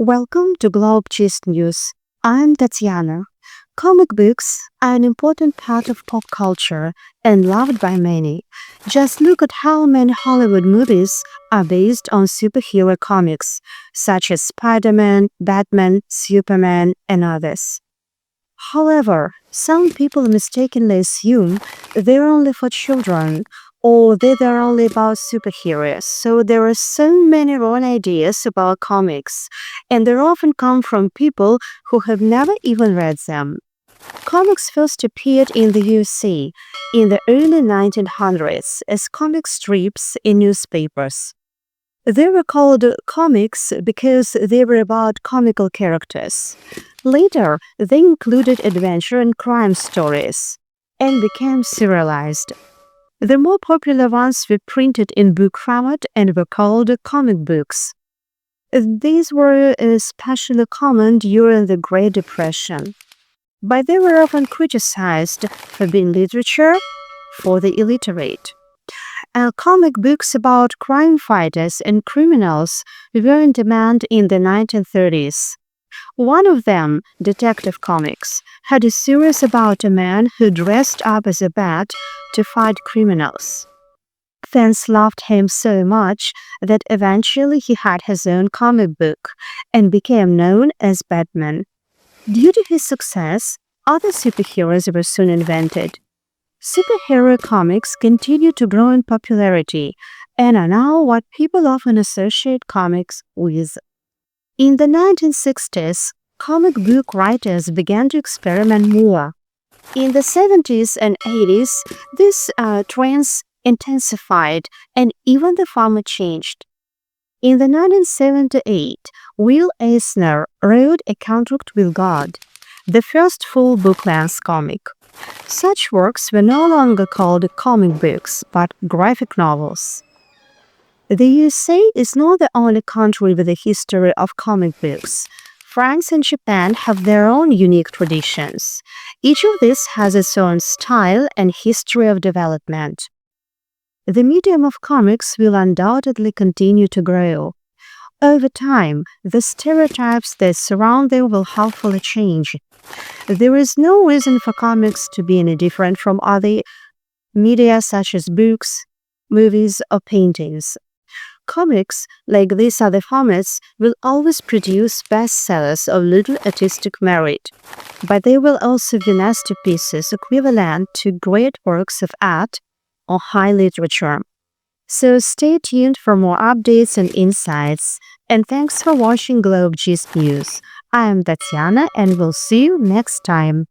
Welcome to Globe Gist News. I'm Tatiana. Comic books are an important part of pop culture and loved by many. Just look at how many Hollywood movies are based on superhero comics, such as Spider-Man, Batman, Superman, and others. However, some people mistakenly assume they're only for children or that they're only about superheroes. So there are so many wrong ideas about comics, and they often come from people who have never even read them. Comics first appeared in the USA in the early 1900s as comic strips in newspapers. They were called comics because they were about comical characters. Later, they included adventure and crime stories and became serialized. The more popular ones were printed in book format and were called comic books. These were especially common during the Great Depression, but they were often criticized for being literature for the illiterate. Comic books about crime fighters and criminals were in demand in the 1930s. One of them, Detective Comics, had a series about a man who dressed up as a bat to fight criminals. Fans loved him so much that eventually he had his own comic book and became known as Batman. Due to his success, other superheroes were soon invented. Superhero comics continue to grow in popularity and are now what people often associate comics with. In the 1960s, comic book writers began to experiment more. In the 70s and 80s, these trends intensified and even the format changed. In the 1978, Will Eisner wrote A Contract with God, the first full book-length comic. Such works were no longer called comic books, but graphic novels. The USA is not the only country with a history of comic books. France and Japan have their own unique traditions. Each of these has its own style and history of development. The medium of comics will undoubtedly continue to grow. Over time, the stereotypes that surround them will hopefully change. There is no reason for comics to be any different from other media such as books, movies, or paintings. Comics, like these other formats, will always produce bestsellers of little artistic merit, but they will also be masterpieces equivalent to great works of art or high literature. So stay tuned for more updates and insights, and thanks for watching Globe Gist News. I am Tatiana, and we'll see you next time.